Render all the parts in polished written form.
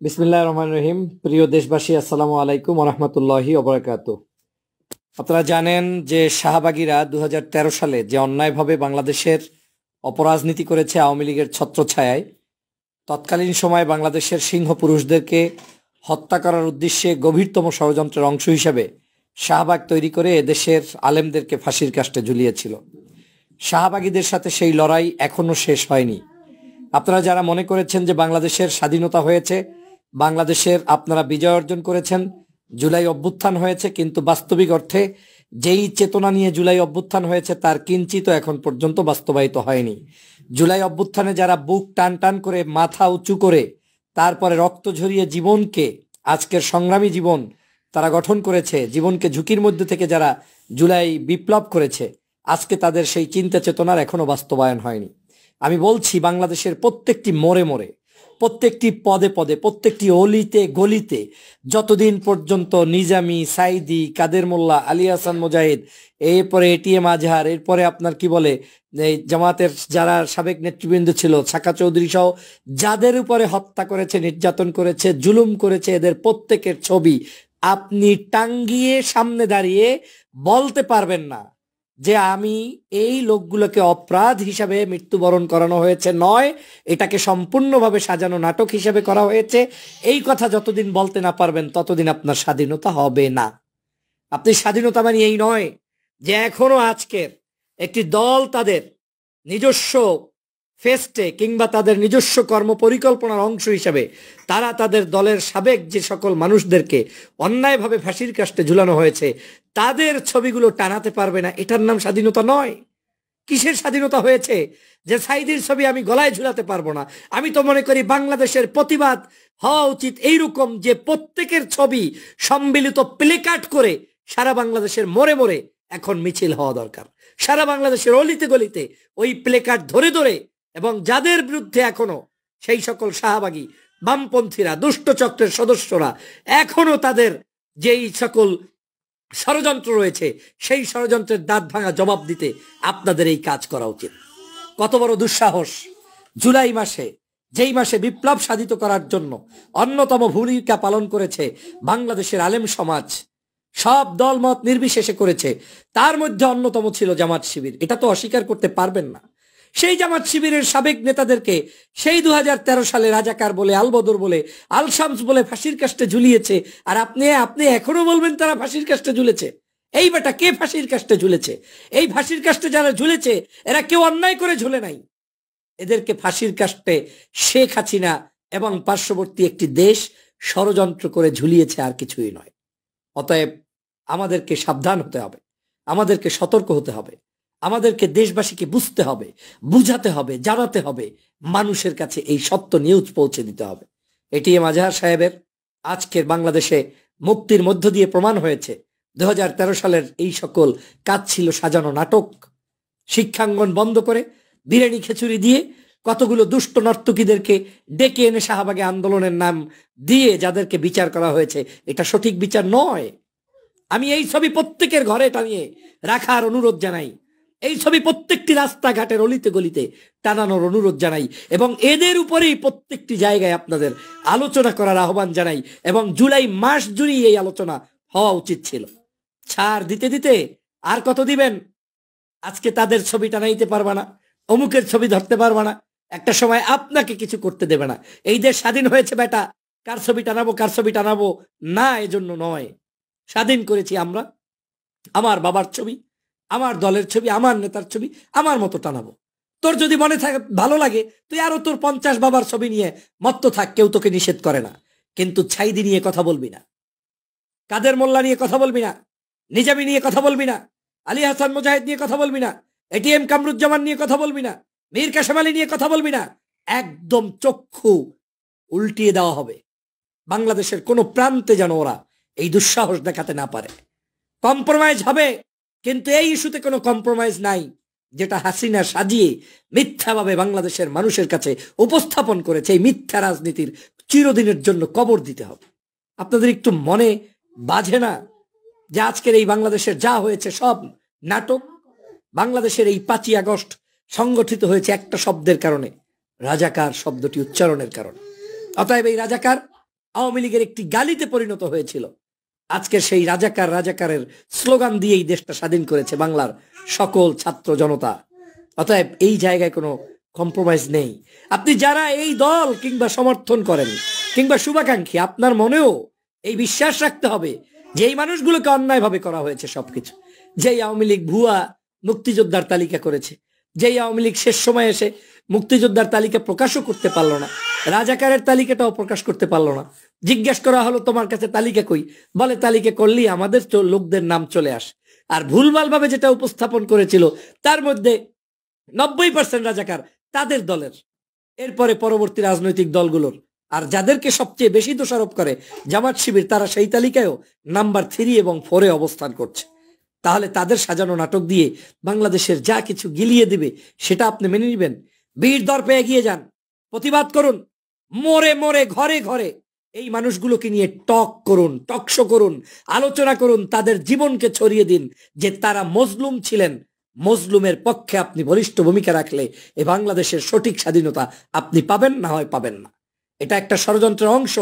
বিসমিল্লাহির রহমানির রহিম। প্রিয় দেশবাসী, আসসালামু আলাইকুম ওয়া রাহমাতুল্লাহি ওয়া বারাকাতুহু। আপনারা জানেন যে শাহবাগীরা 2013 সালে যে অন্যায়ভাবে বাংলাদেশের অপরাজনীতি করেছে আওয়ামী লীগের ছত্রছায়ায়, তৎকালীন সময়ে বাংলাদেশের সিংহ পুরুষদেরকে হত্যা করার উদ্দেশ্যে গভীরতম ষড়যন্ত্রের অংশ হিসেবে শাহবাগ তৈরি করে এদেশের আলেমদেরকে ফাঁসির কাস্টে ঝুলিয়েছিল। শাহবাগীদের সাথে সেই লড়াই এখনো শেষ হয়নি। আপনারা যারা মনে করেছেন যে বাংলাদেশের স্বাধীনতা হয়েছে, বাংলাদেশের আপনারা বিজয় অর্জন করেছেন, জুলাই অভ্যুত্থান হয়েছে, কিন্তু বাস্তবিক অর্থে যেই চেতনা নিয়ে জুলাই অভ্যুত্থান হয়েছে তার কিঞ্চিত এখন পর্যন্ত বাস্তবায়িত হয়নি। জুলাই অভ্যুত্থানে যারা বুক টান টান করে মাথা উঁচু করে তারপরে রক্ত ঝরিয়ে জীবনকে, আজকের সংগ্রামী জীবন তারা গঠন করেছে, জীবনকে ঝুঁকির মধ্যে থেকে যারা জুলাই বিপ্লব করেছে, আজকে তাদের সেই চিন্তা চেতনার এখনো বাস্তবায়ন হয়নি। আমি বলছি, বাংলাদেশের প্রত্যেকটি মোড়ে মোড়ে, প্রত্যেকটি পদে পদে, প্রত্যেকটি অলিতে গলিতে যতদিন পর্যন্ত নিজামী, সাইদি, কাদের মোল্লা, আলী হাসান মুজাহিদ, এরপরে এটিএম আজহার, এরপরে আপনার কি বলে এই জামাতের যারা সাবেক নেতৃবৃন্দ ছিল, ছাকা চৌধুরী সহ যাদের উপরে হত্যা করেছে, নির্যাতন করেছে, জুলুম করেছে, এদের প্রত্যেকের ছবি আপনি টাঙ্গিয়ে সামনে দাঁড়িয়ে বলতে পারবেন না যে আমি এই লোকগুলোকে অপরাধ হিসাবে মৃত্যুবরণ করানো হয়েছে, নয় এটাকে সম্পূর্ণভাবে সাজানো নাটক হিসাবে করা হয়েছে। এই কথা যতদিন বলতে না পারবেন ততদিন আপনার স্বাধীনতা হবে না। আপনি স্বাধীনতা মানে এই নয় যে এখনো আজকের একটি দল তাদের নিজস্ব ফেস্টে কিংবা তাদের নিজস্ব কর্ম পরিকল্পনার অংশ হিসাবে তারা তাদের দলের সাবেক যে সকল মানুষদেরকে অন্যায়ভাবে ফাঁসির কাস্টে ঝুলানো হয়েছে তাদের ছবিগুলো টানাতে পারবে না। এটার নাম স্বাধীনতা নয়। কিসের স্বাধীনতা হয়েছে যে সাইদির ছবি আমি গলায় ঝুলাতে পারবো না? আমি তো মনে করি বাংলাদেশের প্রতিবাদ হওয়া উচিত এইরকম যে প্রত্যেকের ছবি সম্মিলিত প্লেকার্ড করে সারা বাংলাদেশের মোড়ে মোড়ে এখন মিছিল হওয়া দরকার। সারা বাংলাদেশের অলিতে গলিতে ওই প্লেকার্ড ধরে ধরে, এবং যাদের বিরুদ্ধে এখনো সেই সকল শাহবাগী বামপন্থীরা, দুষ্ট চক্রের সদস্যরা এখনো তাদের যেই সকল ষড়যন্ত্র রয়েছে সেই ষড়যন্ত্রের দাঁত ভাঙা জবাব দিতে আপনাদের এই কাজ করা উচিত। কত বড় দুঃসাহস! জুলাই মাসে, যেই মাসে বিপ্লব সাধিত করার জন্য অন্যতম ভূমিকা পালন করেছে বাংলাদেশের আলেম সমাজ, সব দলমত নির্বিশেষে করেছে, তার মধ্যে অন্যতম ছিল জামাত শিবির। এটা তো অস্বীকার করতে পারবেন না। সেই জামাত শিবিরের সাবেক নেতাদেরকে সেই 2013 সালে রাজাকার বলে, আলবদর বলে, আল শামস বলে ফাঁসির কাস্টে ঝুলিয়েছে। আর আপনি এখনো বলবেন তারা ফাঁসির কাস্টে ঝুলেছে? এই বেটা, কে ফাঁসির কাস্টে ঝুলেছে? এই ফাঁসির কাস্টে যারা ঝুলেছে এরা কেউ অন্যায় করে ঝুলে নাই। এদেরকে ফাঁসির কাস্টে শেখ হাসিনা এবং পার্শ্ববর্তী একটি দেশ ষড়যন্ত্র করে ঝুলিয়েছে, আর কিছুই নয়। অতএব আমাদেরকে সাবধান হতে হবে, আমাদেরকে সতর্ক হতে হবে, আমাদেরকে দেশবাসীকে বুঝতে হবে, বুঝাতে হবে, জানাতে হবে, মানুষের কাছে এই সত্য নিউজ পৌঁছে দিতে হবে। এটিএম আজহার সাহেবের আজকের বাংলাদেশে মুক্তির মধ্য দিয়ে প্রমাণ হয়েছে 2013 সালের এই সকল কাজ ছিল সাজানো নাটক। শিক্ষাঙ্গন বন্ধ করে বিরিয়ানি খিচুড়ি দিয়ে কতগুলো দুষ্ট নর্তকীদেরকে ডেকে এনে শাহবাগে আন্দোলনের নাম দিয়ে যাদেরকে বিচার করা হয়েছে, এটা সঠিক বিচার নয়। আমি এই ছবি প্রত্যেকের ঘরে টানিয়ে রাখার অনুরোধ জানাই, এই ছবি প্রত্যেকটি রাস্তাঘাটের অলিতে গলিতে টানানোর অনুরোধ জানাই, এবং এদের উপরেই প্রত্যেকটি জায়গায় আপনাদের আলোচনা করার আহ্বান জানাই। এবং জুলাই মাস জুড়েই এই আলোচনা হওয়া উচিত ছিল। ছাড় দিতে দিতে আর কত দিবেন? আজকে তাদের ছবি টানাইতে পারবা না, অমুকের ছবি ধরতে পারবা না, একটা সময় আপনাকে কিছু করতে দেবে না। এই দেশ স্বাধীন হয়েছে বেটা, কার ছবি টানাবো কার ছবি টানাবো না এজন্য নয়। স্বাধীন করেছি আমরা, আমার বাবার ছবি, আমার দলের ছবি, আমার নেতার ছবি আমার মতো টানাবো। তোর যদি মনে থাকে ভালো লাগে তুই আরো তোর 50 বাবার ছবি নিয়ে মত্ত থাক, কেউ তোকে নিষেধ করে না। কিন্তু ছাইদি নিয়ে কথা বলবি না, কাদের মোল্লা নিয়ে কথা বলবি না, নিজামী নিয়ে কথা বলবি না, আলী হাসান মুজাহিদ নিয়ে কথা বলবি না, এটিএম কামরুজ্জামান নিয়ে কথা বলবি না, মীর কাসেম আলী নিয়ে কথা বলবি না। একদম চক্ষু উল্টিয়ে দেওয়া হবে। বাংলাদেশের কোনো প্রান্তে যেন ওরা এই দুঃসাহস দেখাতে না পারে। কম্প্রোমাইজ হবে, কিন্তু এই ইস্যুতে কোনো কম্প্রোমাইজ নাই। যেটা হাসিনা সাজিয়ে মিথ্যাভাবে বাংলাদেশের মানুষের কাছে উপস্থাপন করেছে, এই মিথ্যা রাজনীতির চিরদিনের জন্য কবর দিতে হবে। আপনাদের একটু মনে বাজে না যে আজকের এই বাংলাদেশের যা হয়েছে সব নাটক? বাংলাদেশের এই 5ই আগস্ট সংগঠিত হয়েছে একটা শব্দের কারণে, রাজাকার শব্দটি উচ্চারণের কারণে। অতএব এই রাজাকার আওয়ামী লীগের একটি গালিতে পরিণত হয়েছিল। আজকে সেই রাজাকার রাজাকারের স্লোগান দিয়েই দেশটা স্বাধীন করেছে বাংলার সকল ছাত্র জনতা। অতএব এই জায়গায় কোনো কম্প্রোমাইজ নেই। আপনি যারা এই দল কিংবা সমর্থন করেন কিংবা শুভাকাঙ্ক্ষী, আপনার মনেও এই বিশ্বাস রাখতে হবে যে এই মানুষগুলোকে অন্যায়ভাবে করা হয়েছে সবকিছু। যেই আওয়ামী লীগ ভুয়া মুক্তিযোদ্ধার তালিকা করেছে, যেই আওয়ামী লীগ শেষ সময় এসে মুক্তিযোদ্ধার তালিকা প্রকাশও করতে পারলো না, রাজাকারের তালিকাটাও প্রকাশ করতে পারলো না। জিজ্ঞেস করা হলো তোমার কাছে তালিকা কই, বলে তালিকা করলেই আমাদের লোকদের নাম চলে আসে। আর ভুলভাল ভাবে যেটা উপস্থাপন করেছিল তার মধ্যে 90% রাজাকার তাদের দলের। এরপরে পরবর্তী রাজনৈতিক দলগুলোর, আর যাদেরকে সবচেয়ে বেশি দোষারোপ করে জামাত শিবির, তারা সেই তালিকায়ও নাম্বার 3 এবং 4-এ অবস্থান করছে। তাহলে তাদের সাজানো নাটক দিয়ে বাংলাদেশের যা কিছু গিলিয়ে দিবে সেটা আপনি মেনে নেবেন? বীর দর্পে এগিয়ে যান, প্রতিবাদ করুন, মোড়ে মোড়ে ঘরে ঘরে এই মানুষগুলোকে নিয়ে টক করুন, টকশো করুন, আলোচনা করুন, তাদের জীবনকে ছড়িয়ে দিন যে তারা মজলুম ছিলেন। মজলুমের পক্ষে আপনি বলিষ্ঠ ভূমিকা রাখলে এ বাংলাদেশের সঠিক স্বাধীনতা আপনি পাবেন, না হয় পাবেন না। এটা একটা ষড়যন্ত্রের অংশ,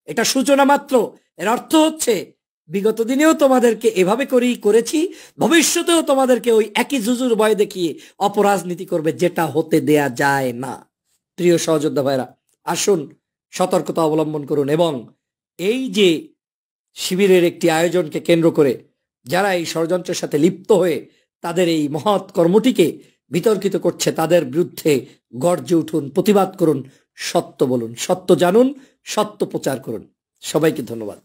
এটা সূচনা মাত্র। এর অর্থ হচ্ছে বিগত দিনেও তোমাদেরকে এভাবে করেই করেছি, ভবিষ্যতেও তোমাদেরকে ওই একই জুজুর ভয় দেখিয়ে অপরাজনীতি করবে, যেটা হতে দেয়া যায় না। প্রিয় সহযোদ্ধা ভাইরা, আসুন সতর্কতা অবলম্বন করুন এবং এই যে শিবিরের একটি আয়োজনকে কেন্দ্র করে যারা এই ষড়যন্ত্রের সাথে লিপ্ত হয়ে তাদের এই মহৎ কর্মটিকে বিতর্কিত করছে তাদের বিরুদ্ধে গর্জে উঠুন, প্রতিবাদ করুন, সত্য বলুন, সত্য জানুন, সত্য প্রচার করুন। সবাইকে ধন্যবাদ।